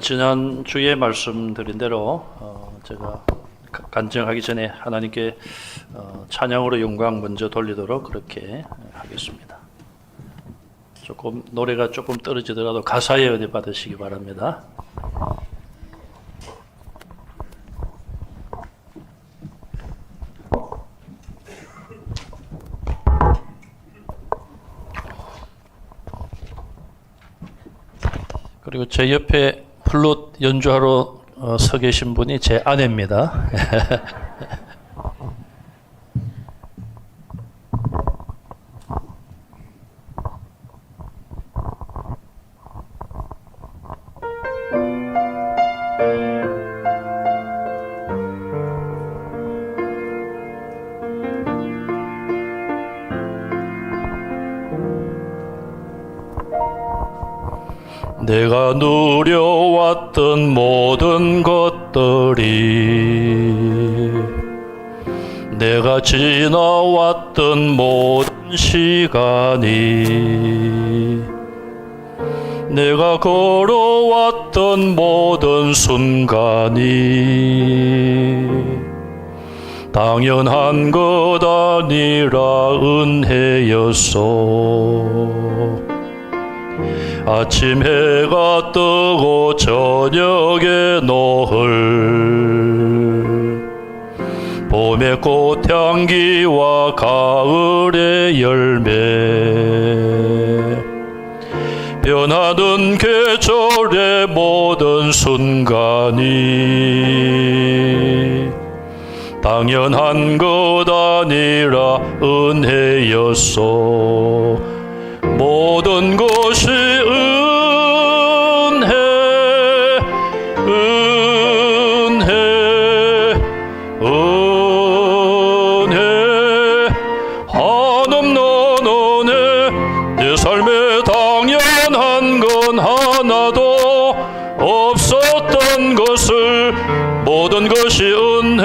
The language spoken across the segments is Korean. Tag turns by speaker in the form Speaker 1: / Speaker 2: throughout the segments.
Speaker 1: 지난 주에 말씀드린 대로 제가 간증하기 전에 하나님께 찬양으로 영광 먼저 돌리도록 그렇게 하겠습니다. 조금 노래가 조금 떨어지더라도 가사에 은혜 받으시기 바랍니다. 그리고 제 옆에 플룻 연주하러 서 계신 분이 제 아내입니다. 내가 누려왔던 모든 것들이, 내가 지나왔던 모든 시간이, 내가 걸어왔던 모든 순간이 당연한 것 아니라 은혜였소. 아침 해가 뜨고 저녁에 노을, 봄의 꽃향기와 가을의 열매, 변하는 계절의 모든 순간이 당연한 것 아니라 은혜였소. 모든 것이 은혜, 은혜, 은혜, 한없는 은혜. 내 삶에 당연한 건 하나도 없었던 것을 모든 것이 은혜,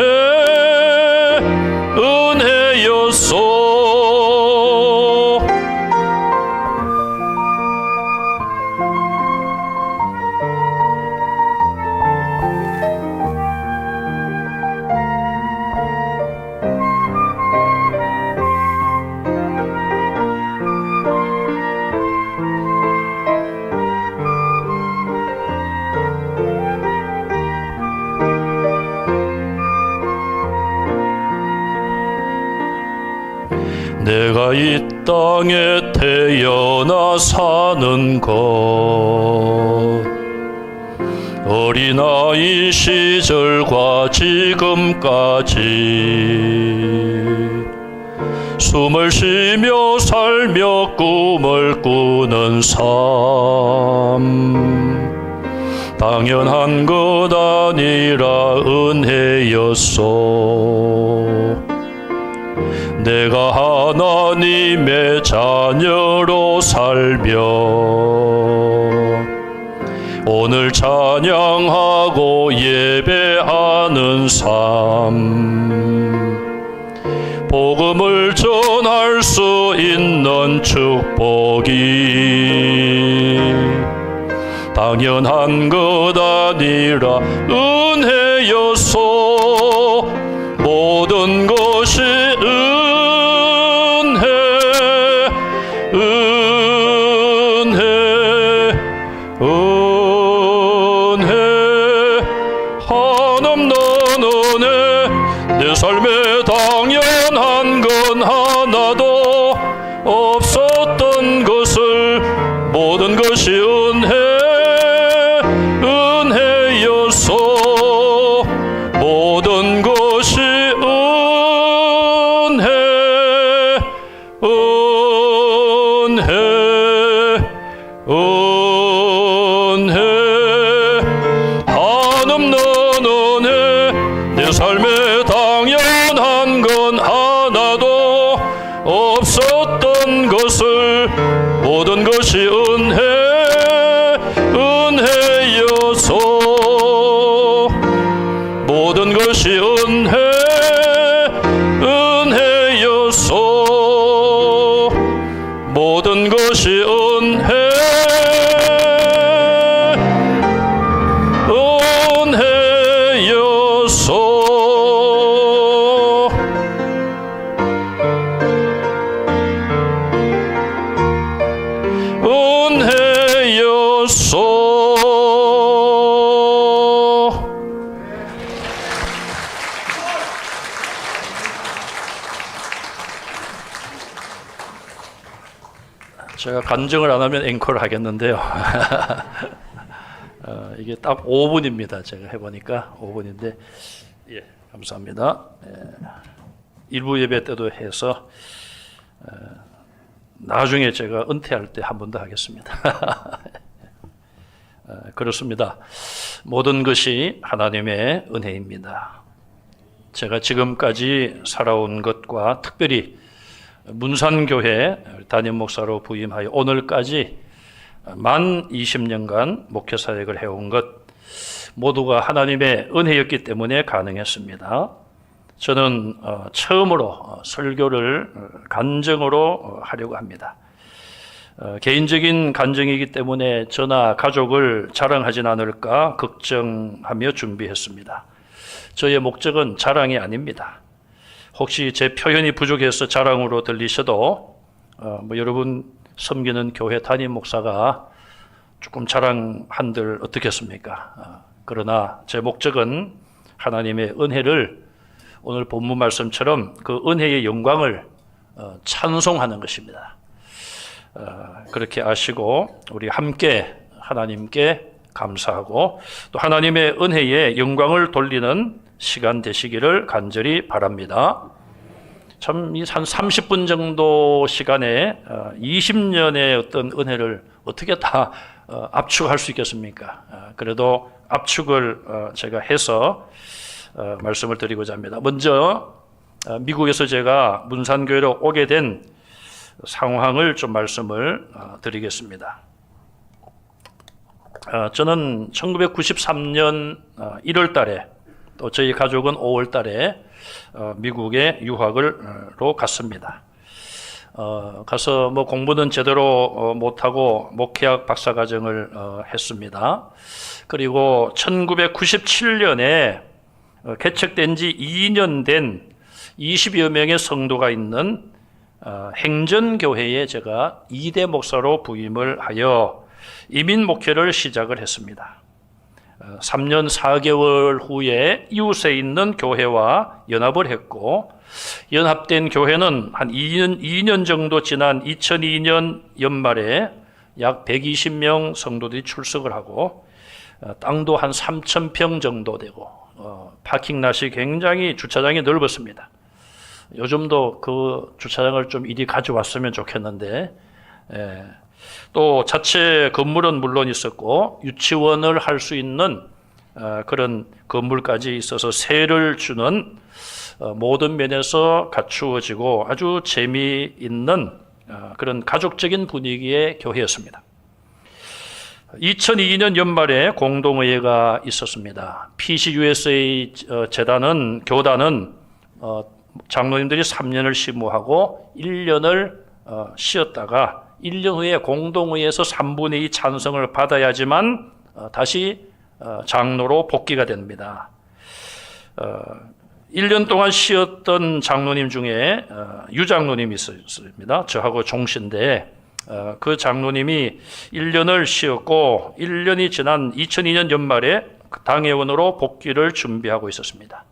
Speaker 1: 은혜였소. 내가 이 땅에 태어나 사는 것, 어린아이 시절과 지금까지 숨을 쉬며 살며 꿈을 꾸는 삶, 당연한 것 아니라 은혜였소. 내가 하나님의 자녀로 살며 오늘 찬양하고 예배하는 삶, 복음을 전할 수 있는 축복이 당연한 것 아니라 은혜였소. 모든 것이 내 삶에 당연한 건 하나도 없었던 것을 모든 것이 은혜, 은혜였소. 모든 것이 은혜, 은혜, 은혜, 한없는 은혜. 내 삶에 당연한 건 하나도 없었던 것을 모든 것이 은혜, 은혜여서. 모든 것이 은혜, 은혜여서. 모든 것이 은혜, 제가 간증을 안 하면 앵커를 하겠는데요. 이게 딱 5분입니다. 제가 해보니까 5분인데, 예, 감사합니다. 일부 예배 때도 해서 나중에 제가 은퇴할 때 한 번 더 하겠습니다. 그렇습니다. 모든 것이 하나님의 은혜입니다. 제가 지금까지 살아온 것과 특별히 문산교회 담임 목사로 부임하여 오늘까지 만 20년간 목회 사역을 해온 것 모두가 하나님의 은혜였기 때문에 가능했습니다. 저는 처음으로 설교를 간증으로 하려고 합니다. 개인적인 간증이기 때문에 저나 가족을 자랑하진 않을까 걱정하며 준비했습니다. 저의 목적은 자랑이 아닙니다. 혹시 제 표현이 부족해서 자랑으로 들리셔도 여러분 섬기는 교회 담임 목사가 조금 자랑한들 어떻겠습니까? 그러나 제 목적은 하나님의 은혜를 오늘 본문 말씀처럼 그 은혜의 영광을 찬송하는 것입니다. 그렇게 아시고 우리 함께 하나님께 감사하고 또 하나님의 은혜에 영광을 돌리는 시간 되시기를 간절히 바랍니다. 참 한 30분 정도 시간에 20년의 어떤 은혜를 어떻게 다 압축할 수 있겠습니까? 그래도 압축을 제가 해서 말씀을 드리고자 합니다. 먼저 미국에서 제가 문산교회로 오게 된 상황을 좀 말씀을 드리겠습니다. 저는 1993년 1월 달에 또 저희 가족은 5월 달에 미국에 유학으로 갔습니다. 가서 뭐 공부는 제대로 못하고 목회학 박사과정을 했습니다. 그리고 1997년에 개척된 지 2년 된 20여 명의 성도가 있는 행전교회에 제가 2대 목사로 부임을 하여 이민 목회를 시작을 했습니다. 3년 4개월 후에 이웃에 있는 교회와 연합을 했고 연합된 교회는 한 2년 정도 지난 2002년 연말에 약 120명 성도들이 출석을 하고 땅도 한 3,000평 정도 되고 파킹랏이 굉장히 주차장이 넓었습니다. 요즘도 그 주차장을 좀 이리 가져왔으면 좋겠는데 또 자체 건물은 물론 있었고 유치원을 할 수 있는 그런 건물까지 있어서 세를 주는 모든 면에서 갖추어지고 아주 재미있는 그런 가족적인 분위기의 교회였습니다. 2002년 연말에 공동회의가 있었습니다. PCUSA 재단은 교단은 장로님들이 3년을 심호하고 1년을 쉬었다가 1년 후에 공동회의에서 3분의 2 찬성을 받아야지만 다시 장로로 복귀가 됩니다. 1년 동안 쉬었던 장로님 중에 유장로님이 있었습니다. 저하고 종신데 그 장로님이 1년을 쉬었고 1년이 지난 2002년 연말에 당회원으로 복귀를 준비하고 있었습니다.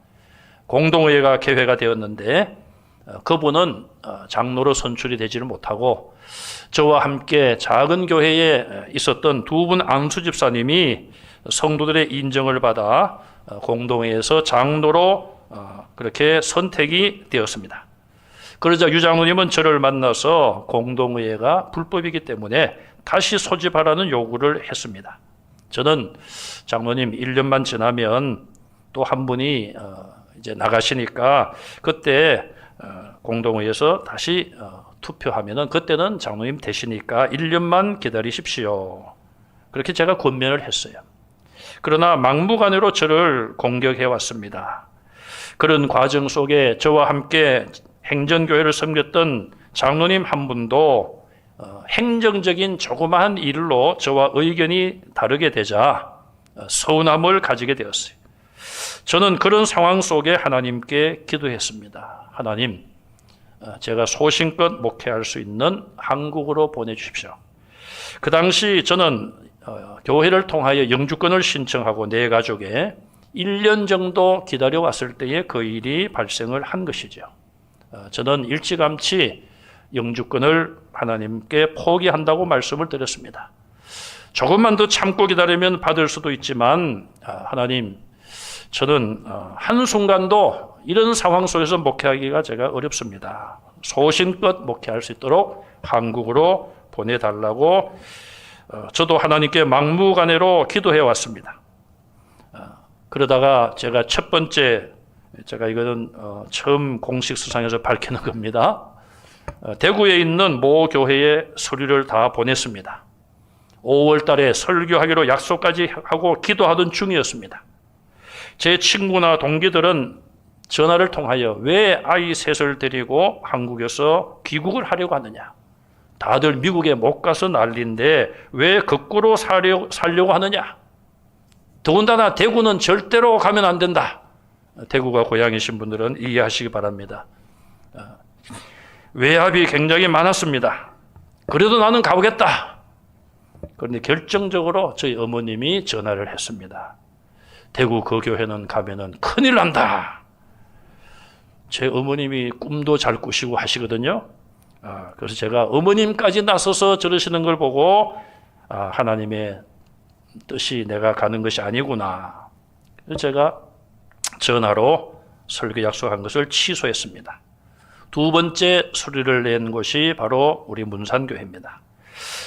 Speaker 1: 공동회의가 개회가 되었는데 그분은 장로로 선출이 되지를 못하고 저와 함께 작은 교회에 있었던 두 분 앙수 집사님이 성도들의 인정을 받아 공동회에서 장로로 그렇게 선택이 되었습니다. 그러자 유장로님은 저를 만나서 공동회가 불법이기 때문에 다시 소집하라는 요구를 했습니다. 저는 장로님 1년만 지나면 또 한 분이 이제 나가시니까 그때 공동회에서 다시 투표하면은 그때는 장로님 되시니까 1년만 기다리십시오. 그렇게 제가 권면을 했어요. 그러나 막무가내로 저를 공격해 왔습니다. 그런 과정 속에 저와 함께 행전교회를 섬겼던 장로님 한 분도 행정적인 조그마한 일로 저와 의견이 다르게 되자 서운함을 가지게 되었어요. 저는 그런 상황 속에 하나님께 기도했습니다. 하나님, 제가 소신껏 목회할 수 있는 한국으로 보내주십시오. 그 당시 저는 교회를 통하여 영주권을 신청하고 내 가족에 1년 정도 기다려왔을 때에 그 일이 발생을 한 것이죠. 저는 일찌감치 영주권을 하나님께 포기한다고 말씀을 드렸습니다. 조금만 더 참고 기다리면 받을 수도 있지만 하나님, 저는 한순간도 이런 상황 속에서 목회하기가 제가 어렵습니다. 소신껏 목회할 수 있도록 한국으로 보내달라고 저도 하나님께 막무가내로 기도해 왔습니다. 그러다가 제가 첫 번째, 제가 이거는 처음 공식 수상에서 밝히는 겁니다. 대구에 있는 모 교회에 서류를 다 보냈습니다. 5월 달에 설교하기로 약속까지 하고 기도하던 중이었습니다. 제 친구나 동기들은 전화를 통하여 왜 아이 셋을 데리고 한국에서 귀국을 하려고 하느냐. 다들 미국에 못 가서 난리인데 왜 거꾸로 살려고 하느냐. 더군다나 대구는 절대로 가면 안 된다. 대구가 고향이신 분들은 이해하시기 바랍니다. 외압이 굉장히 많았습니다. 그래도 나는 가보겠다. 그런데 결정적으로 저희 어머님이 전화를 했습니다. 대구 그 교회는 가면은 큰일 난다. 제 어머님이 꿈도 잘 꾸시고 하시거든요. 그래서 제가 어머님까지 나서서 저러시는 걸 보고 하나님의 뜻이 내가 가는 것이 아니구나. 그래서 제가 전화로 설교 약속한 것을 취소했습니다. 두 번째 수리를 낸 곳이 바로 우리 문산교회입니다.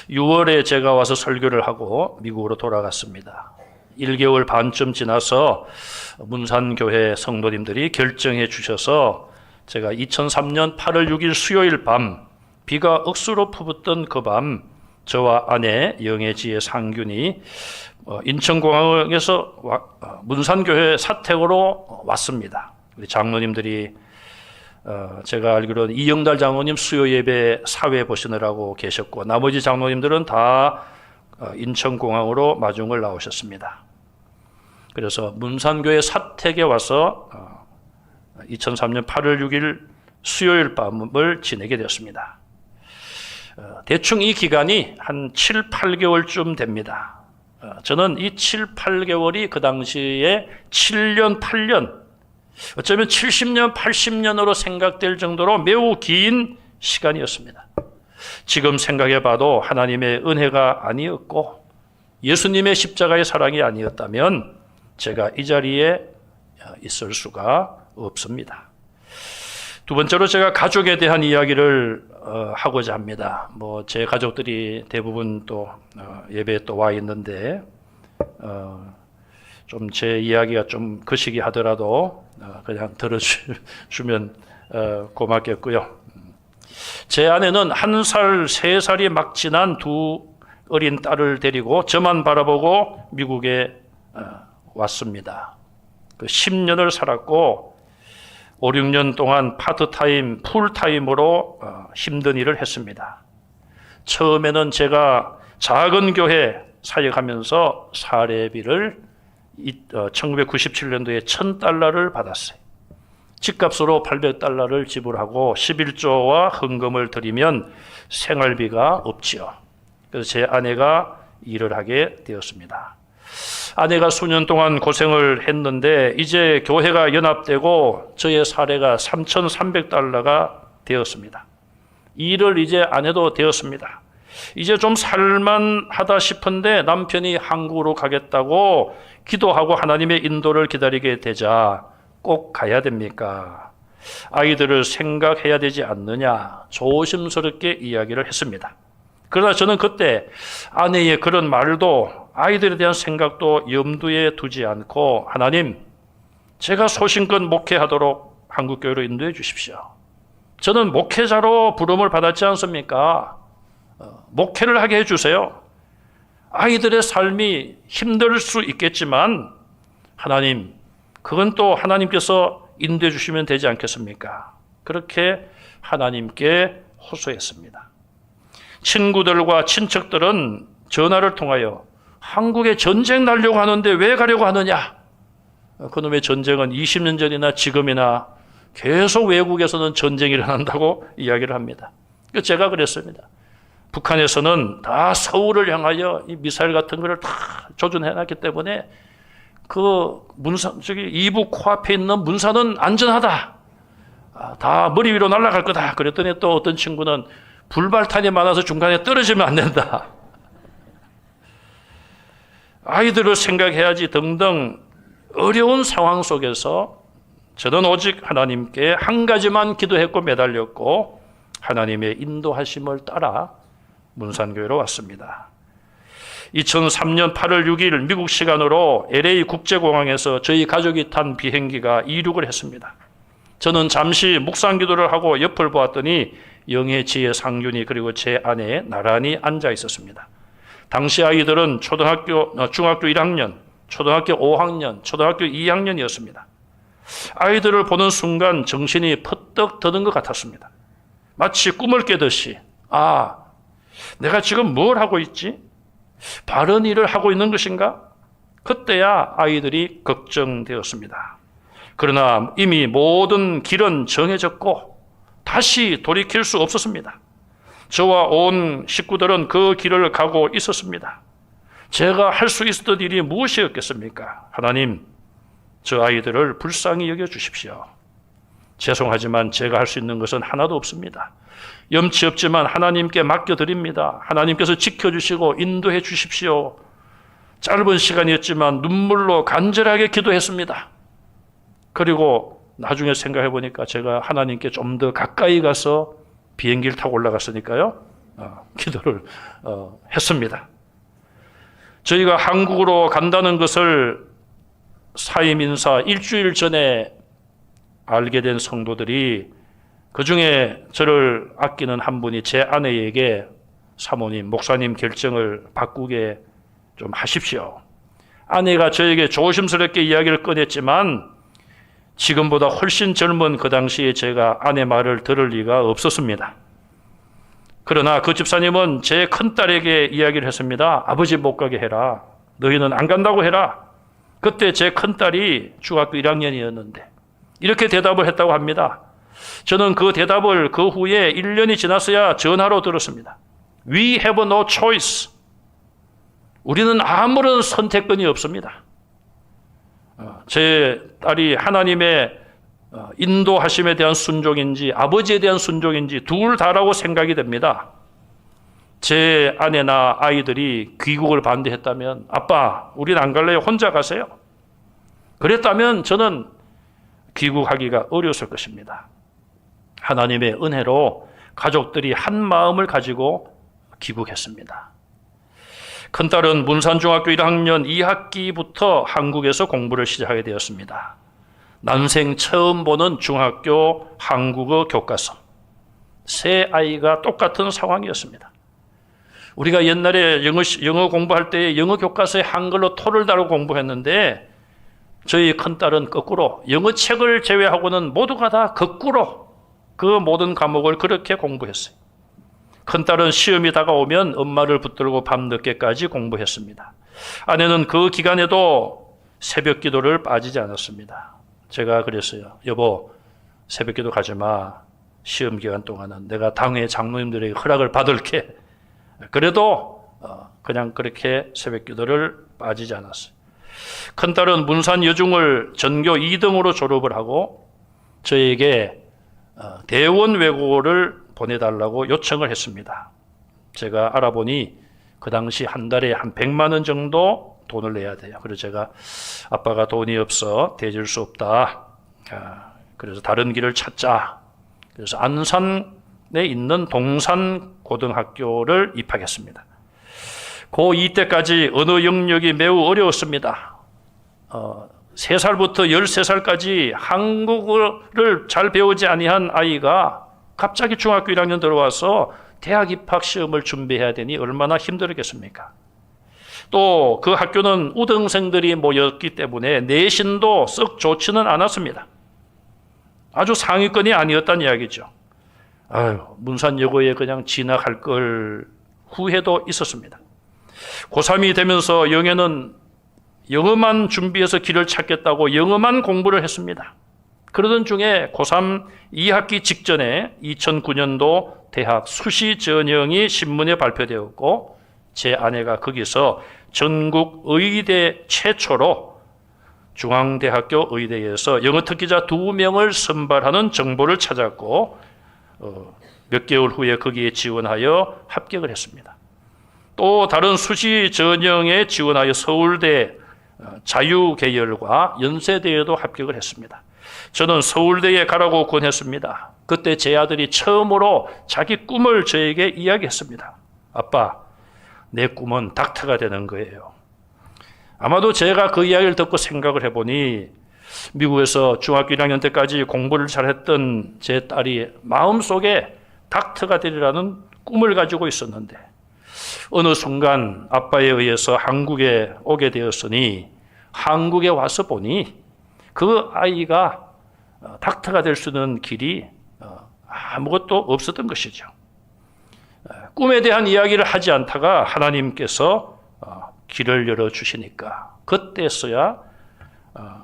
Speaker 1: 6월에 제가 와서 설교를 하고 미국으로 돌아갔습니다. 1개월 반쯤 지나서 문산교회 성도님들이 결정해 주셔서 제가 2003년 8월 6일 수요일 밤 비가 억수로 퍼붓던 그 밤 저와 아내 영애지의 상균이 인천공항에서 문산교회 사택으로 왔습니다. 우리 장로님들이 제가 알기로는 이영달 장로님 수요 예배 사회 보시느라고 계셨고 나머지 장로님들은 다 인천공항으로 마중을 나오셨습니다. 그래서 문산교회 사택에 와서 2003년 8월 6일 수요일 밤을 지내게 되었습니다. 대충 이 기간이 한 7, 8개월쯤 됩니다. 저는 이 7, 8개월이 그 당시에 7년, 8년, 어쩌면 70년, 80년으로 생각될 정도로 매우 긴 시간이었습니다. 지금 생각해 봐도 하나님의 은혜가 아니었고 예수님의 십자가의 사랑이 아니었다면 제가 이 자리에 있을 수가 없습니다. 두 번째로 제가 가족에 대한 이야기를 하고자 합니다. 제 가족들이 대부분 또 예배에 또 와 있는데 좀 제 이야기가 좀 거시기 하더라도 그냥 들어주면 고맙겠고요. 제 아내는 1살, 3살이 막 지난 두 어린 딸을 데리고 저만 바라보고 미국에 왔습니다. 10년을 살았고 5, 6년 동안 파트타임, 풀타임으로 힘든 일을 했습니다. 처음에는 제가 작은 교회 사역하면서 사례비를 1997년도에 $1,000를 받았어요. 집값으로 $800를 지불하고 11조와 헌금을 드리면 생활비가 없지요. 그래서 제 아내가 일을 하게 되었습니다. 아내가 수년 동안 고생을 했는데 이제 교회가 연합되고 저의 사례가 $3,300가 되었습니다. 일을 이제 안 해도 되었습니다. 이제 좀 살만하다 싶은데 남편이 한국으로 가겠다고 기도하고 하나님의 인도를 기다리게 되자 꼭 가야 됩니까? 아이들을 생각해야 되지 않느냐? 조심스럽게 이야기를 했습니다. 그러나 저는 그때 아내의 그런 말도 아이들에 대한 생각도 염두에 두지 않고 하나님, 제가 소신껏 목회하도록 한국교회로 인도해 주십시오. 저는 목회자로 부름을 받았지 않습니까? 목회를 하게 해주세요. 아이들의 삶이 힘들 수 있겠지만 하나님, 그건 또 하나님께서 인도해 주시면 되지 않겠습니까? 그렇게 하나님께 호소했습니다. 친구들과 친척들은 전화를 통하여 한국에 전쟁 나려고 하는데 왜 가려고 하느냐? 그놈의 전쟁은 20년 전이나 지금이나 계속 외국에서는 전쟁이 일어난다고 이야기를 합니다. 제가 그랬습니다. 북한에서는 다 서울을 향하여 이 미사일 같은 거를 다 조준해놨기 때문에 그 문산, 이북 코앞에 있는 문산은 안전하다. 다 머리 위로 날아갈 거다. 그랬더니 또 어떤 친구는 불발탄이 많아서 중간에 떨어지면 안 된다. 아이들을 생각해야지 등등 어려운 상황 속에서 저는 오직 하나님께 한 가지만 기도했고 매달렸고 하나님의 인도하심을 따라 문산교회로 왔습니다. 2003년 8월 6일 미국 시간으로 LA 국제공항에서 저희 가족이 탄 비행기가 이륙을 했습니다. 저는 잠시 묵상 기도를 하고 옆을 보았더니 영의 지혜 상균이 그리고 제 아내 나란히 앉아 있었습니다. 당시 아이들은 중학교 1학년, 초등학교 5학년, 초등학교 2학년이었습니다. 아이들을 보는 순간 정신이 퍼뜩 드는 것 같았습니다. 마치 꿈을 깨듯이 내가 지금 뭘 하고 있지? 바른 일을 하고 있는 것인가? 그때야 아이들이 걱정되었습니다. 그러나 이미 모든 길은 정해졌고 다시 돌이킬 수 없었습니다. 저와 온 식구들은 그 길을 가고 있었습니다. 제가 할 수 있었던 일이 무엇이었겠습니까? 하나님, 저 아이들을 불쌍히 여겨주십시오. 죄송하지만 제가 할 수 있는 것은 하나도 없습니다. 염치 없지만 하나님께 맡겨드립니다. 하나님께서 지켜주시고 인도해 주십시오. 짧은 시간이었지만 눈물로 간절하게 기도했습니다. 그리고 나중에 생각해 보니까 제가 하나님께 좀 더 가까이 가서 비행기를 타고 올라갔으니까요. 기도를 했습니다. 저희가 한국으로 간다는 것을 사임 인사 일주일 전에 알게 된 성도들이 그중에 저를 아끼는 한 분이 제 아내에게 사모님, 목사님 결정을 바꾸게 좀 하십시오. 아내가 저에게 조심스럽게 이야기를 꺼냈지만 지금보다 훨씬 젊은 그 당시에 제가 아내 말을 들을 리가 없었습니다. 그러나 그 집사님은 제 큰딸에게 이야기를 했습니다. 아버지 못 가게 해라. 너희는 안 간다고 해라. 그때 제 큰딸이 중학교 1학년이었는데 이렇게 대답을 했다고 합니다. 저는 그 대답을 그 후에 1년이 지났어야 전화로 들었습니다. We have no choice. 우리는 아무런 선택권이 없습니다. 제 딸이 하나님의 인도하심에 대한 순종인지 아버지에 대한 순종인지 둘 다라고 생각이 됩니다. 제 아내나 아이들이 귀국을 반대했다면 아빠, 우리는 안 갈래요. 혼자 가세요. 그랬다면 저는 귀국하기가 어려웠을 것입니다. 하나님의 은혜로 가족들이 한 마음을 가지고 귀국했습니다. 큰딸은 문산중학교 1학년 2학기부터 한국에서 공부를 시작하게 되었습니다. 난생 처음 보는 중학교 한국어 교과서. 세 아이가 똑같은 상황이었습니다. 우리가 옛날에 영어 공부할 때 영어 교과서에 한글로 토를 달고 공부했는데 저희 큰딸은 거꾸로 영어 책을 제외하고는 모두가 다 거꾸로 그 모든 과목을 그렇게 공부했어요. 큰딸은 시험이 다가오면 엄마를 붙들고 밤늦게까지 공부했습니다. 아내는 그 기간에도 새벽 기도를 빠지지 않았습니다. 제가 그랬어요. 여보, 새벽 기도 가지 마. 시험 기간 동안은 내가 당회 장로님들에게 허락을 받을게. 그래도 그냥 그렇게 새벽 기도를 빠지지 않았어요. 큰딸은 문산 여중을 전교 2등으로 졸업을 하고 저에게 대원 외고를 보내달라고 요청을 했습니다. 제가 알아보니 그 당시 한 달에 한 100만 원 정도 돈을 내야 돼요. 그래서 제가 아빠가 돈이 없어 대줄 수 없다. 그래서 다른 길을 찾자. 그래서 안산에 있는 동산고등학교를 입학했습니다. 고2 때까지 언어 영역이 매우 어려웠습니다. 3살부터 13살까지 한국어를 잘 배우지 아니한 아이가 갑자기 중학교 1학년 들어와서 대학 입학 시험을 준비해야 되니 얼마나 힘들었겠습니까? 또 그 학교는 우등생들이 모였기 때문에 내신도 썩 좋지는 않았습니다. 아주 상위권이 아니었다는 이야기죠. 문산여고에 그냥 진학할 걸 후회도 있었습니다. 고3이 되면서 영어만 준비해서 길을 찾겠다고 영어만 공부를 했습니다. 그러던 중에 고3 2학기 직전에 2009년도 대학 수시 전형이 신문에 발표되었고 제 아내가 거기서 전국 의대 최초로 중앙대학교 의대에서 영어 특기자 2명을 선발하는 정보를 찾았고 몇 개월 후에 거기에 지원하여 합격을 했습니다. 또 다른 수시 전형에 지원하여 서울대 자유계열과 연세대에도 합격을 했습니다. 저는 서울대에 가라고 권했습니다. 그때 제 아들이 처음으로 자기 꿈을 저에게 이야기했습니다. 아빠, 내 꿈은 닥터가 되는 거예요. 아마도 제가 그 이야기를 듣고 생각을 해보니 미국에서 중학교 1학년 때까지 공부를 잘했던 제 딸이 마음속에 닥터가 되리라는 꿈을 가지고 있었는데 어느 순간 아빠에 의해서 한국에 오게 되었으니 한국에 와서 보니 그 아이가 닥터가 될 수 있는 길이 아무것도 없었던 것이죠. 꿈에 대한 이야기를 하지 않다가 하나님께서 길을 열어주시니까 그때서야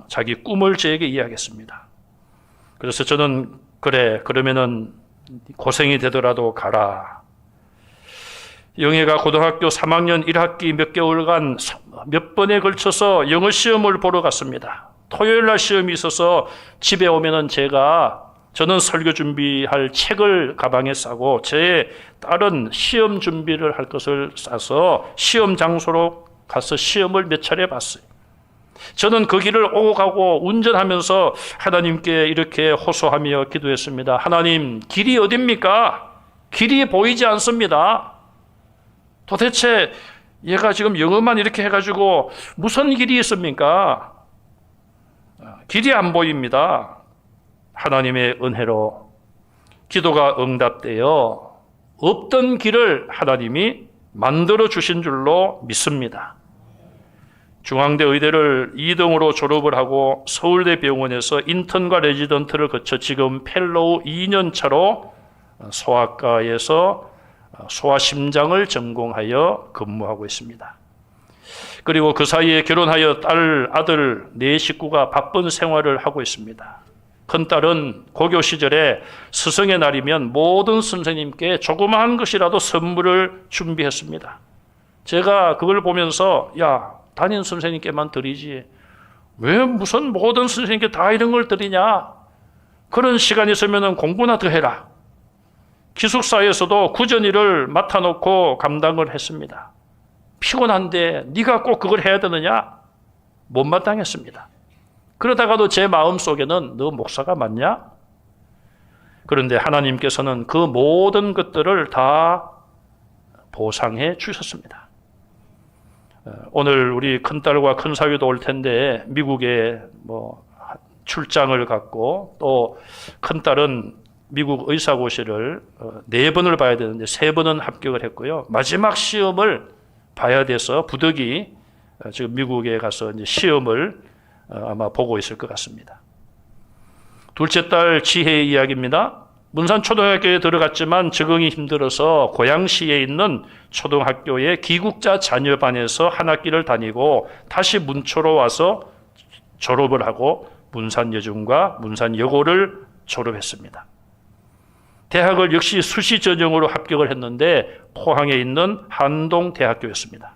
Speaker 1: 자기 꿈을 저에게 이야기했습니다. 그래서 저는 그래, 그러면은 고생이 되더라도 가라. 영애가 고등학교 3학년 1학기 몇 개월간 몇 번에 걸쳐서 영어 시험을 보러 갔습니다. 토요일 날 시험이 있어서 집에 오면은 저는 설교 준비할 책을 가방에 싸고 제 딸은 시험 준비를 할 것을 싸서 시험 장소로 가서 시험을 몇 차례 봤어요. 저는 그 길을 오고 가고 운전하면서 하나님께 이렇게 호소하며 기도했습니다. 하나님, 길이 어딥니까? 길이 보이지 않습니다. 도대체 얘가 지금 영어만 이렇게 해가지고 무슨 길이 있습니까? 길이 안 보입니다. 하나님의 은혜로 기도가 응답되어 없던 길을 하나님이 만들어 주신 줄로 믿습니다. 중앙대 의대를 2등으로 졸업을 하고 서울대 병원에서 인턴과 레지던트를 거쳐 지금 펠로우 2년 차로 소아과에서 소아심장을 전공하여 근무하고 있습니다. 그리고 그 사이에 결혼하여 딸, 아들 네 식구가 바쁜 생활을 하고 있습니다. 큰딸은 고교 시절에 스승의 날이면 모든 선생님께 조그마한 것이라도 선물을 준비했습니다. 제가 그걸 보면서 야, 담임 선생님께만 드리지 왜 무슨 모든 선생님께 다 이런 걸 드리냐? 그런 시간이 있으면 공부나 더 해라. 기숙사에서도 구전일을 맡아놓고 감당을 했습니다. 피곤한데 네가 꼭 그걸 해야 되느냐? 못마땅했습니다. 그러다가도 제 마음속에는 너 목사가 맞냐? 그런데 하나님께서는 그 모든 것들을 다 보상해 주셨습니다. 오늘 우리 큰딸과 큰사위도 올 텐데 미국에 출장을 갔고 또 큰딸은 미국 의사고시를 4번을 봐야 되는데 3번은 합격을 했고요. 마지막 시험을 봐야 돼서 부득이 지금 미국에 가서 이제 시험을 아마 보고 있을 것 같습니다. 둘째 딸 지혜의 이야기입니다. 문산초등학교에 들어갔지만 적응이 힘들어서 고양시에 있는 초등학교의 기국자 자녀반에서 한 학기를 다니고 다시 문초로 와서 졸업을 하고 문산여중과 문산여고를 졸업했습니다. 대학을 역시 수시 전형으로 합격을 했는데 포항에 있는 한동대학교였습니다.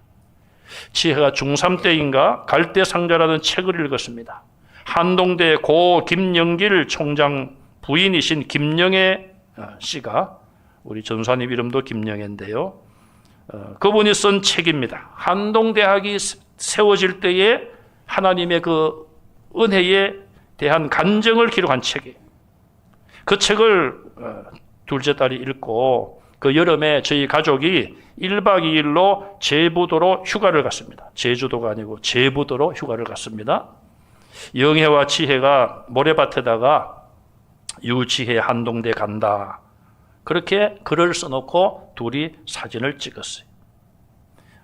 Speaker 1: 지혜가 중3 때인가 갈대상자라는 책을 읽었습니다. 한동대 고 김영길 총장 부인이신 김영애 씨가 우리 전사님 이름도 김영애인데요. 그분이 쓴 책입니다. 한동대학이 세워질 때에 하나님의 그 은혜에 대한 간증을 기록한 책이에요. 그 책을 둘째 딸이 읽고 그 여름에 저희 가족이 1박 2일로 제부도로 휴가를 갔습니다. 제주도가 아니고 제부도로 휴가를 갔습니다. 영애와 지혜가 모래밭에다가 유지혜 한동대 간다. 그렇게 글을 써놓고 둘이 사진을 찍었어요.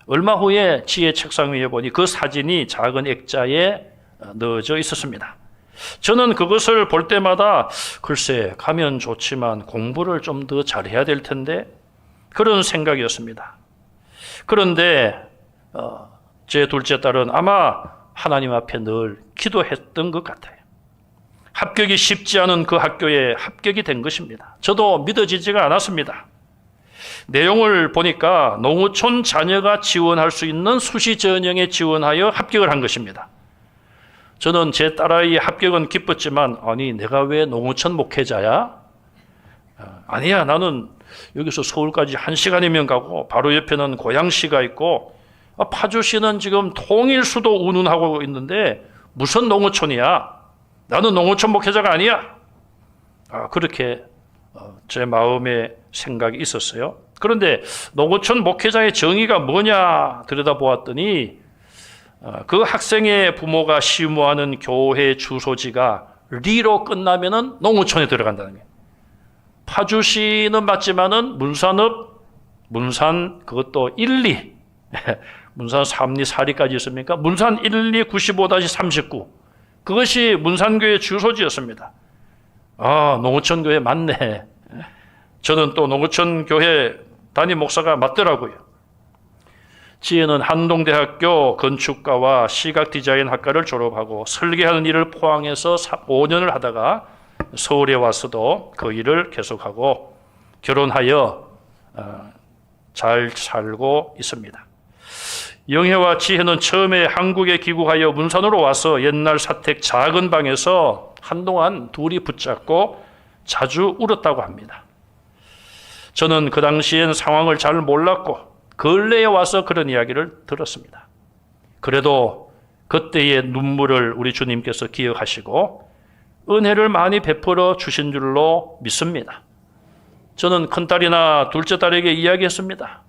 Speaker 1: 얼마 후에 지혜 책상 위에 보니 그 사진이 작은 액자에 넣어져 있었습니다. 저는 그것을 볼 때마다 글쎄 가면 좋지만 공부를 좀 더 잘해야 될 텐데 그런 생각이었습니다. 그런데 제 둘째 딸은 아마 하나님 앞에 늘 기도했던 것 같아요. 합격이 쉽지 않은 그 학교에 합격이 된 것입니다. 저도 믿어지지가 않았습니다. 내용을 보니까 농어촌 자녀가 지원할 수 있는 수시 전형에 지원하여 합격을 한 것입니다. 저는 제 딸아이 합격은 기뻤지만 아니 내가 왜 농어촌 목회자야? 아니야, 나는 여기서 서울까지 1시간이면 가고 바로 옆에는 고양시가 있고 파주시는 지금 통일수도 운운하고 있는데 무슨 농어촌이야? 나는 농어촌 목회자가 아니야. 그렇게 제 마음에 생각이 있었어요. 그런데 농어촌 목회자의 정의가 뭐냐 들여다보았더니 그 학생의 부모가 시무하는 교회 주소지가 리로 끝나면은 농어촌에 들어간다는 거예요. 파주시는 맞지만은 문산 그것도 1, 2 문산 3리 4리까지 있습니까? 문산 1, 2 95-39 그것이 문산교회 주소지였습니다. 농어촌 교회 맞네. 저는 또 농어촌 교회 담임 목사가 맞더라고요. 지혜는 한동대학교 건축가와 시각디자인학과를 졸업하고 설계하는 일을 포항에서 5년을 하다가 서울에 와서도 그 일을 계속하고 결혼하여 잘 살고 있습니다. 영혜와 지혜는 처음에 한국에 귀국하여 문산으로 와서 옛날 사택 작은 방에서 한동안 둘이 붙잡고 자주 울었다고 합니다. 저는 그 당시엔 상황을 잘 몰랐고 근래에 와서 그런 이야기를 들었습니다. 그래도 그때의 눈물을 우리 주님께서 기억하시고 은혜를 많이 베풀어 주신 줄로 믿습니다. 저는 큰딸이나 둘째 딸에게 이야기했습니다.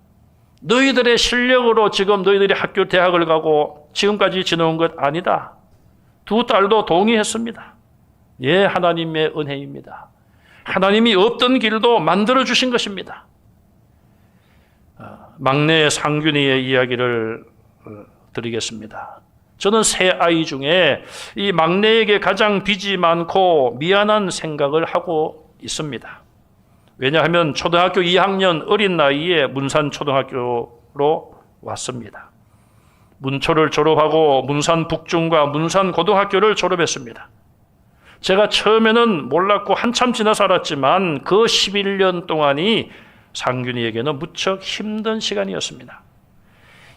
Speaker 1: 너희들의 실력으로 지금 너희들이 학교 대학을 가고 지금까지 지내온 것 아니다. 두 딸도 동의했습니다. 예, 하나님의 은혜입니다. 하나님이 없던 길도 만들어 주신 것입니다. 막내 상균이의 이야기를 드리겠습니다. 저는 세 아이 중에 이 막내에게 가장 빚이 많고 미안한 생각을 하고 있습니다. 왜냐하면 초등학교 2학년 어린 나이에 문산초등학교로 왔습니다. 문초를 졸업하고 문산북중과 문산고등학교를 졸업했습니다. 제가 처음에는 몰랐고 한참 지나서 알았지만 그 11년 동안이 상균이에게는 무척 힘든 시간이었습니다.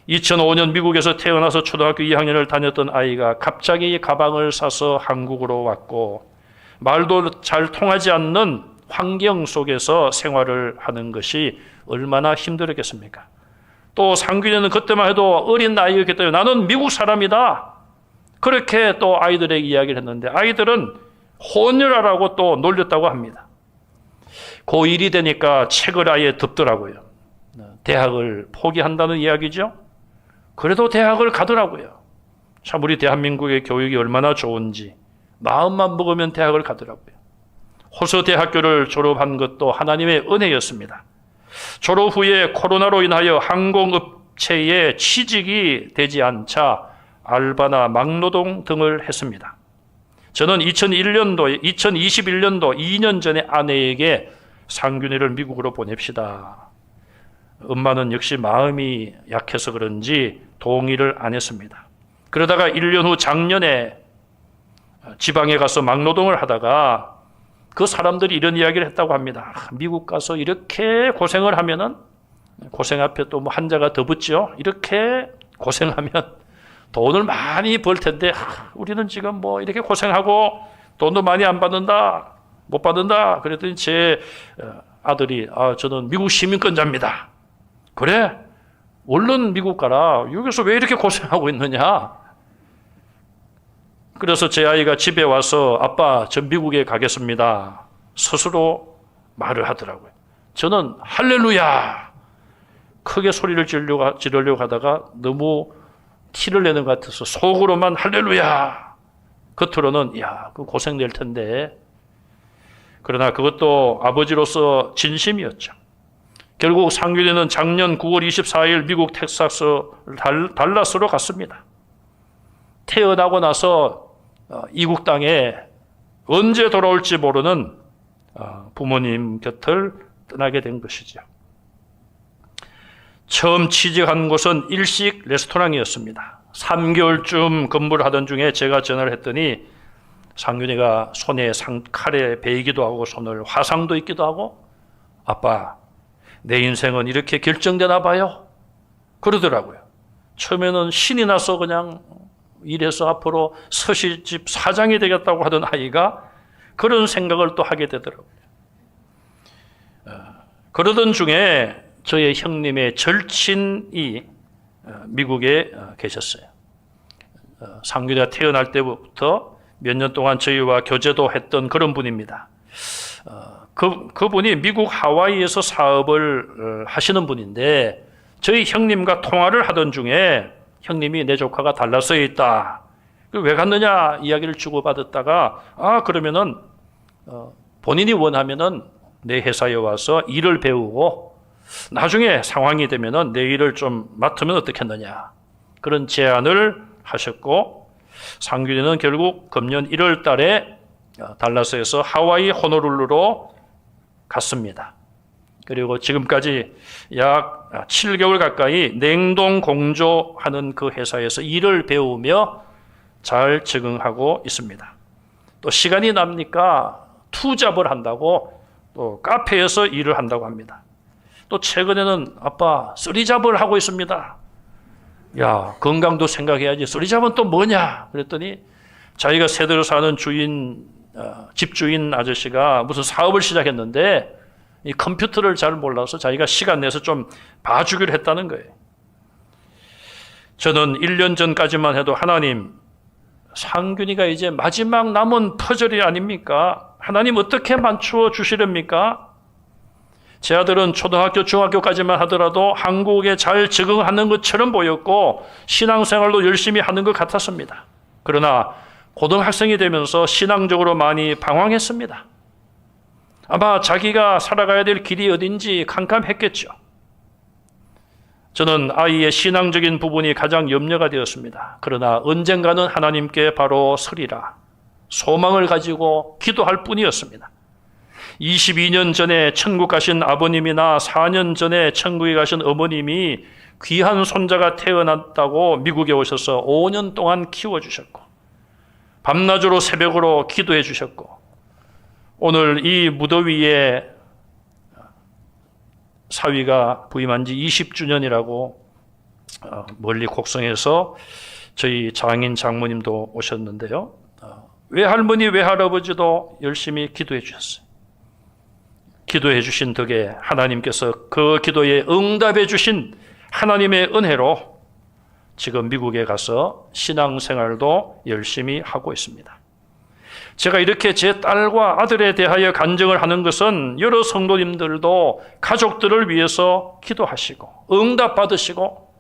Speaker 1: 2005년 미국에서 태어나서 초등학교 2학년을 다녔던 아이가 갑자기 가방을 싸서 한국으로 왔고 말도 잘 통하지 않는 환경 속에서 생활을 하는 것이 얼마나 힘들었겠습니까? 또 상균이는 그때만 해도 어린 나이였기 때문에 나는 미국 사람이다. 그렇게 또 아이들에게 이야기를 했는데 아이들은 혼혈하라고 또 놀렸다고 합니다. 고1이 되니까 책을 아예 덮더라고요. 대학을 포기한다는 이야기죠. 그래도 대학을 가더라고요. 참 우리 대한민국의 교육이 얼마나 좋은지 마음만 먹으면 대학을 가더라고요. 호서대학교를 졸업한 것도 하나님의 은혜였습니다. 졸업 후에 코로나로 인하여 항공업체에 취직이 되지 않자 알바나 막노동 등을 했습니다. 저는 2021년도 2년 전에 아내에게 상균이를 미국으로 보냅시다. 엄마는 역시 마음이 약해서 그런지 동의를 안 했습니다. 그러다가 1년 후 작년에 지방에 가서 막노동을 하다가 그 사람들이 이런 이야기를 했다고 합니다. 미국 가서 이렇게 고생을 하면은 고생 앞에 또 뭐 한자가 더 붙죠. 이렇게 고생하면 돈을 많이 벌 텐데 우리는 지금 뭐 이렇게 고생하고 돈도 많이 안 받는다. 못 받는다. 그랬더니 제 아들이 저는 미국 시민권자입니다. 그래? 얼른 미국 가라. 여기서 왜 이렇게 고생하고 있느냐? 그래서 제 아이가 집에 와서 아빠 저 미국에 가겠습니다. 스스로 말을 하더라고요. 저는 할렐루야 크게 소리를 지르려고 하다가 너무 티를 내는 것 같아서 속으로만 할렐루야 겉으로는 그 고생될 텐데 그러나 그것도 아버지로서 진심이었죠. 결국 상균이는 작년 9월 24일 미국 텍사스 달라스로 갔습니다. 태어나고 나서 이국 땅에 언제 돌아올지 모르는 부모님 곁을 떠나게 된 것이죠. 처음 취직한 곳은 일식 레스토랑이었습니다. 3개월쯤 근무를 하던 중에 제가 전화를 했더니 상균이가 손에 칼에 베이기도 하고 손을 화상도 있기도 하고 아빠 내 인생은 이렇게 결정되나 봐요. 그러더라고요. 처음에는 신이 나서 그냥 이래서 앞으로 서시집 사장이 되겠다고 하던 아이가 그런 생각을 또 하게 되더라고요. 그러던 중에 저의 형님의 절친이 미국에 계셨어요. 상규가 태어날 때부터 몇 년 동안 저희와 교제도 했던 그런 분입니다. 그분이 미국 하와이에서 사업을 하시는 분인데 저희 형님과 통화를 하던 중에 형님이 내 조카가 달라스에 있다. 왜 갔느냐 이야기를 주고받았다가 그러면은 본인이 원하면은 내 회사에 와서 일을 배우고 나중에 상황이 되면은 내 일을 좀 맡으면 어떻겠느냐 그런 제안을 하셨고 상균이는 결국 금년 1월 달에 달라스에서 하와이 호놀룰루로 갔습니다. 그리고 지금까지 약 7개월 가까이 냉동 공조하는 그 회사에서 일을 배우며 잘 적응하고 있습니다. 또 시간이 남니까 투잡을 한다고 또 카페에서 일을 한다고 합니다. 또 최근에는 아빠 쓰리잡을 하고 있습니다. 야, 건강도 생각해야지. 쓰리잡은 또 뭐냐? 그랬더니 자기가 세대로 사는 집주인 아저씨가 무슨 사업을 시작했는데 이 컴퓨터를 잘 몰라서 자기가 시간 내서 좀 봐주기로 했다는 거예요. 저는 1년 전까지만 해도 하나님, 상균이가 이제 마지막 남은 퍼즐이 아닙니까? 하나님 어떻게 맞추어 주시렵니까? 제 아들은 초등학교, 중학교까지만 하더라도 한국에 잘 적응하는 것처럼 보였고 신앙생활도 열심히 하는 것 같았습니다. 그러나 고등학생이 되면서 신앙적으로 많이 방황했습니다. 아마 자기가 살아가야 될 길이 어딘지 캄캄했겠죠. 저는 아이의 신앙적인 부분이 가장 염려가 되었습니다. 그러나 언젠가는 하나님께 바로 서리라 소망을 가지고 기도할 뿐이었습니다. 22년 전에 천국 가신 아버님이나 4년 전에 천국에 가신 어머님이 귀한 손자가 태어났다고 미국에 오셔서 5년 동안 키워주셨고 밤낮으로 새벽으로 기도해 주셨고 오늘 이 무더위에 사위가 부임한 지 20주년이라고 멀리 곡성에서 저희 장인 장모님도 오셨는데요. 외할머니 외할아버지도 열심히 기도해 주셨어요. 기도해 주신 덕에 하나님께서 그 기도에 응답해 주신 하나님의 은혜로 지금 미국에 가서 신앙생활도 열심히 하고 있습니다. 제가 이렇게 제 딸과 아들에 대하여 간증을 하는 것은 여러 성도님들도 가족들을 위해서 기도하시고 응답받으시고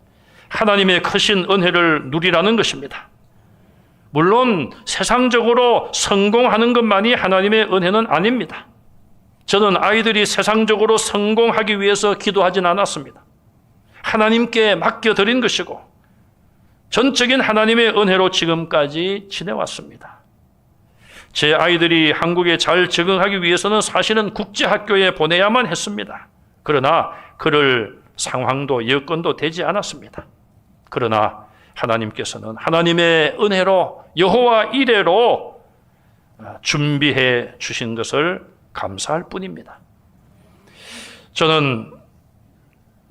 Speaker 1: 하나님의 크신 은혜를 누리라는 것입니다. 물론 세상적으로 성공하는 것만이 하나님의 은혜는 아닙니다. 저는 아이들이 세상적으로 성공하기 위해서 기도하진 않았습니다. 하나님께 맡겨드린 것이고 전적인 하나님의 은혜로 지금까지 지내왔습니다. 제 아이들이 한국에 잘 적응하기 위해서는 사실은 국제학교에 보내야만 했습니다. 그러나 그럴 상황도 여건도 되지 않았습니다. 그러나 하나님께서는 하나님의 은혜로 여호와 이레로 준비해 주신 것을 감사할 뿐입니다. 저는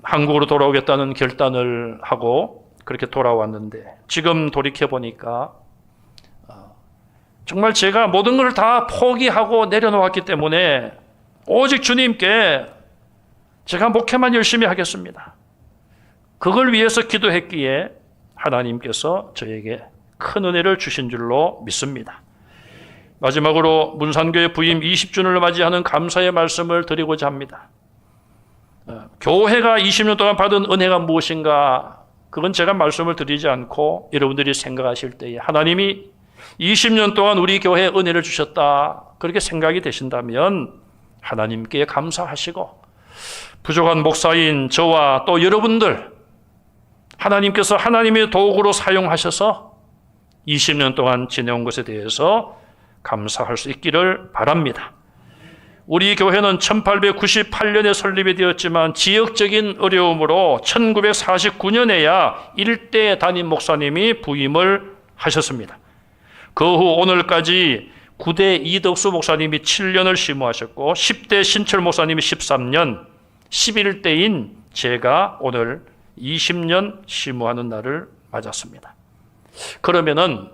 Speaker 1: 한국으로 돌아오겠다는 결단을 하고 그렇게 돌아왔는데 지금 돌이켜보니까 정말 제가 모든 걸 다 포기하고 내려놓았기 때문에 오직 주님께 제가 목회만 열심히 하겠습니다. 그걸 위해서 기도했기에 하나님께서 저에게 큰 은혜를 주신 줄로 믿습니다. 마지막으로 문산교회 부임 20주년을 맞이하는 감사의 말씀을 드리고자 합니다. 교회가 20년 동안 받은 은혜가 무엇인가? 그건 제가 말씀을 드리지 않고 여러분들이 생각하실 때에 하나님이 20년 동안 우리 교회에 은혜를 주셨다 그렇게 생각이 되신다면 하나님께 감사하시고 부족한 목사인 저와 또 여러분들 하나님께서 하나님의 도구로 사용하셔서 20년 동안 지내온 것에 대해서 감사할 수 있기를 바랍니다. 우리 교회는 1898년에 설립이 되었지만 지역적인 어려움으로 1949년에야 일대 담임 목사님이 부임을 하셨습니다. 그 후 오늘까지 9대 이덕수 목사님이 7년을 심우하셨고 10대 신철 목사님이 13년, 11대인 제가 오늘 20년 심우하는 날을 맞았습니다. 그러면은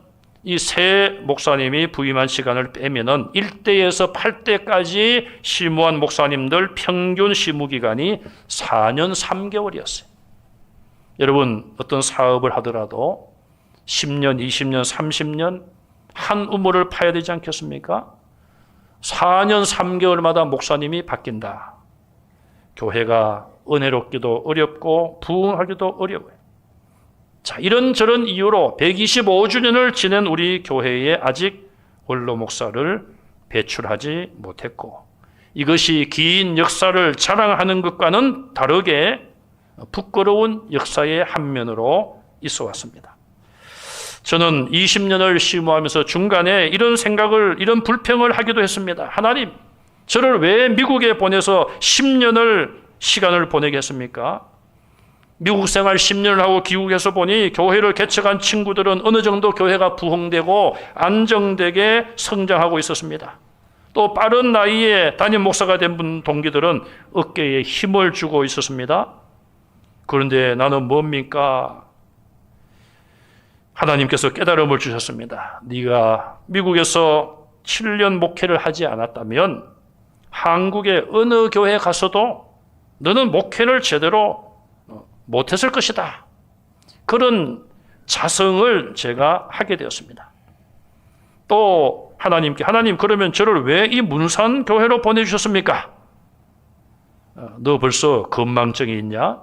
Speaker 1: 이 새 목사님이 부임한 시간을 빼면은 1대에서 8대까지 심무한 목사님들 평균 심무 기간이 4년 3개월이었어요. 여러분, 어떤 사업을 하더라도 10년, 20년, 30년 한 우물을 파야 되지 않겠습니까? 4년 3개월마다 목사님이 바뀐다. 교회가 은혜롭기도 어렵고 부흥하기도 어려워요. 자, 이런저런 이유로 125주년을 지낸 우리 교회에 아직 원로 목사를 배출하지 못했고, 이것이 긴 역사를 자랑하는 것과는 다르게 부끄러운 역사의 한 면으로 있어 왔습니다. 저는 20년을 심무하면서 중간에 이런 생각을, 이런 불평을 하기도 했습니다. 하나님, 저를 왜 미국에 보내서 10년을 시간을 보내게 했습니까? 미국 생활 10년을 하고 귀국해서 보니 교회를 개척한 친구들은 어느 정도 교회가 부흥되고 안정되게 성장하고 있었습니다. 또 빠른 나이에 담임 목사가 된 동기들은 어깨에 힘을 주고 있었습니다. 그런데 나는 뭡니까? 하나님께서 깨달음을 주셨습니다. 네가 미국에서 7년 목회를 하지 않았다면 한국의 어느 교회에 가서도 너는 목회를 제대로 못했을 것이다. 그런 자성을 제가 하게 되었습니다. 또 하나님께, 하나님 그러면 저를 왜 이 문산 교회로 보내주셨습니까? 너 벌써 건망증이 있냐?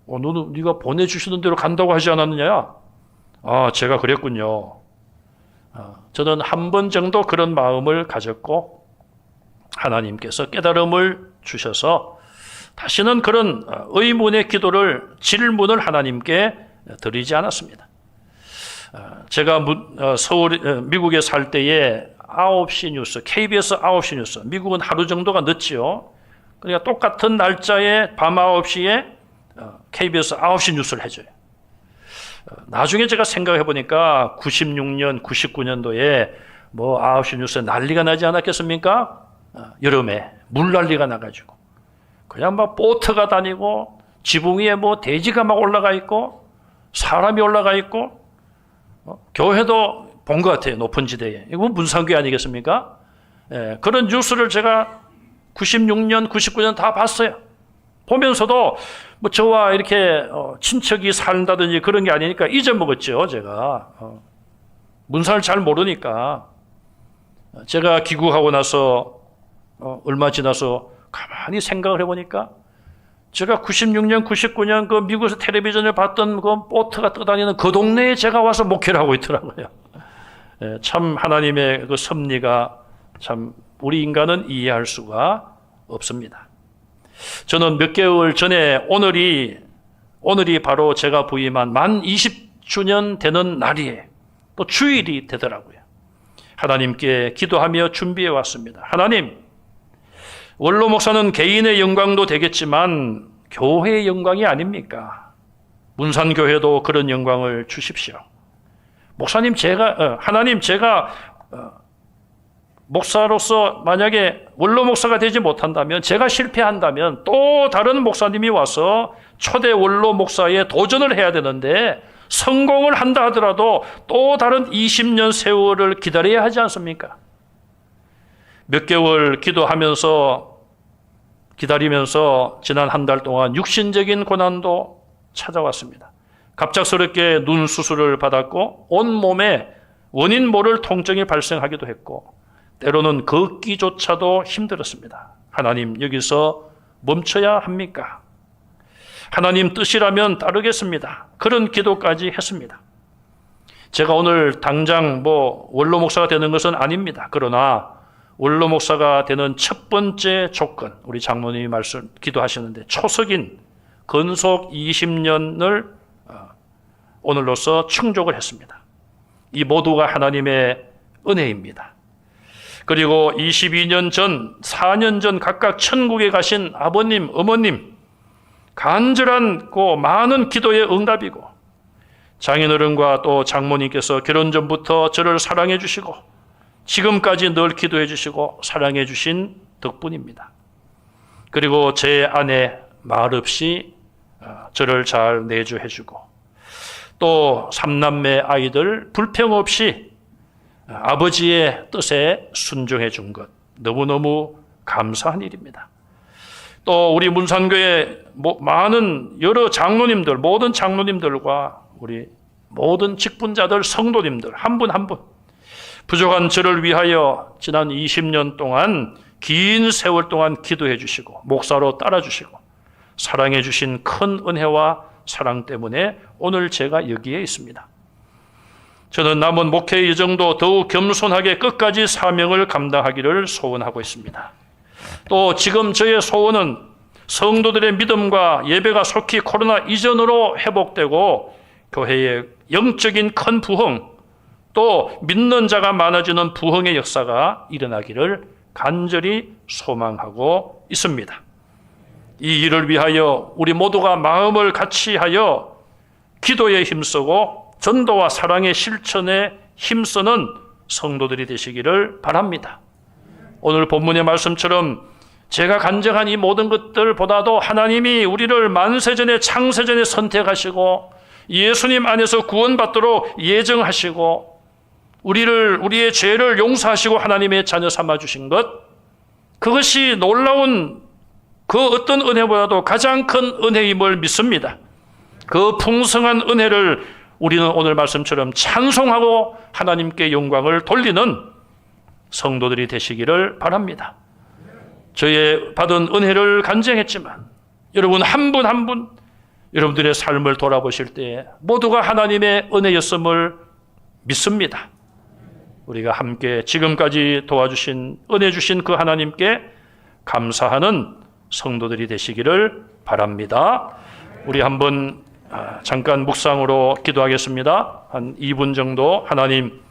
Speaker 1: 너는 네가 보내주시는 대로 간다고 하지 않았느냐? 제가 그랬군요. 저는 한 번 정도 그런 마음을 가졌고 하나님께서 깨달음을 주셔서 다시는 그런 의문의 기도를, 질문을 하나님께 드리지 않았습니다. 제가 미국에 살 때에 9시 뉴스, KBS 9시 뉴스, 미국은 하루 정도가 늦지요. 그러니까 똑같은 날짜에 밤 9시에 KBS 9시 뉴스를 해줘요. 나중에 제가 생각해 보니까 96년, 99년도에 9시 뉴스에 난리가 나지 않았겠습니까? 여름에 물 난리가 나가지고 그냥 막 보트가 다니고 지붕 위에 돼지가 막 올라가 있고 사람이 올라가 있고 교회도 본 것 같아요. 높은 지대에. 이거 문산교회 아니겠습니까? 그런 뉴스를 제가 96년, 99년 다 봤어요. 보면서도 저와 이렇게 친척이 산다든지 그런 게 아니니까 잊어먹었죠. 제가 문산을 잘 모르니까. 제가 귀국하고 나서 얼마 지나서 가만히 생각을 해보니까 제가 96년, 99년 그 미국에서 텔레비전을 봤던 그 보트가 떠다니는 그 동네에 제가 와서 목회를 하고 있더라고요. 참 하나님의 그 섭리가 참 우리 인간은 이해할 수가 없습니다. 저는 몇 개월 전에 오늘이 바로 제가 부임한 만 20주년 되는 날이에요. 또 주일이 되더라고요. 하나님께 기도하며 준비해 왔습니다. 하나님, 원로 목사는 개인의 영광도 되겠지만 교회의 영광이 아닙니까? 문산교회도 그런 영광을 주십시오. 목사님, 하나님, 제가 목사로서 만약에 원로 목사가 되지 못한다면, 제가 실패한다면 또 다른 목사님이 와서 초대 원로 목사에 도전을 해야 되는데 성공을 한다 하더라도 또 다른 20년 세월을 기다려야 하지 않습니까? 몇 개월 기다리면서 지난 한 달 동안 육신적인 고난도 찾아왔습니다. 갑작스럽게 눈 수술을 받았고 온몸에 원인 모를 통증이 발생하기도 했고 때로는 걷기조차도 힘들었습니다. 하나님, 여기서 멈춰야 합니까? 하나님 뜻이라면 따르겠습니다. 그런 기도까지 했습니다. 제가 오늘 당장 원로 목사가 되는 것은 아닙니다. 그러나 원로 목사가 되는 첫 번째 조건, 우리 장모님이 기도하시는데 초석인 건속 20년을 오늘로서 충족을 했습니다. 이 모두가 하나님의 은혜입니다. 그리고 22년 전, 4년 전 각각 천국에 가신 아버님, 어머님, 간절한 많은 기도의 응답이고 장인어른과 또 장모님께서 결혼 전부터 저를 사랑해 주시고 지금까지 늘 기도해 주시고 사랑해 주신 덕분입니다. 그리고 제 아내 말없이 저를 잘 내조해 주고 또 삼남매 아이들 불평 없이 아버지의 뜻에 순종해 준 것, 너무너무 감사한 일입니다. 또 우리 문산교회 많은 여러 장로님들, 모든 장로님들과 우리 모든 직분자들, 성도님들 한 분 한 분 부족한 저를 위하여 지난 20년 동안 긴 세월 동안 기도해 주시고 목사로 따라 주시고 사랑해 주신 큰 은혜와 사랑 때문에 오늘 제가 여기에 있습니다. 저는 남은 목회 여정도 더욱 겸손하게 끝까지 사명을 감당하기를 소원하고 있습니다. 또 지금 저의 소원은 성도들의 믿음과 예배가 속히 코로나 이전으로 회복되고 교회의 영적인 큰 부흥, 또 믿는 자가 많아지는 부흥의 역사가 일어나기를 간절히 소망하고 있습니다. 이 일을 위하여 우리 모두가 마음을 같이하여 기도에 힘쓰고 전도와 사랑의 실천에 힘쓰는 성도들이 되시기를 바랍니다. 오늘 본문의 말씀처럼 제가 간증한 이 모든 것들보다도 하나님이 우리를 만세전에 창세전에 선택하시고 예수님 안에서 구원받도록 예정하시고 우리의 죄를 용서하시고 하나님의 자녀 삼아주신 것, 그것이 놀라운 그 어떤 은혜보다도 가장 큰 은혜임을 믿습니다. 그 풍성한 은혜를 우리는 오늘 말씀처럼 찬송하고 하나님께 영광을 돌리는 성도들이 되시기를 바랍니다. 저의 받은 은혜를 간증했지만 여러분 한 분 한 분 여러분들의 삶을 돌아보실 때 모두가 하나님의 은혜였음을 믿습니다. 우리가 함께 지금까지 도와주신 은혜 주신 그 하나님께 감사하는 성도들이 되시기를 바랍니다. 우리 한번 잠깐 묵상으로 기도하겠습니다. 한 2분 정도. 하나님,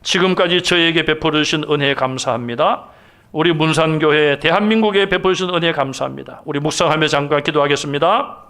Speaker 1: 지금까지 저에게 베풀어 주신 은혜 감사합니다. 우리 문산교회 대한민국에 베풀어 주신 은혜 감사합니다. 우리 묵상하며 잠깐 기도하겠습니다.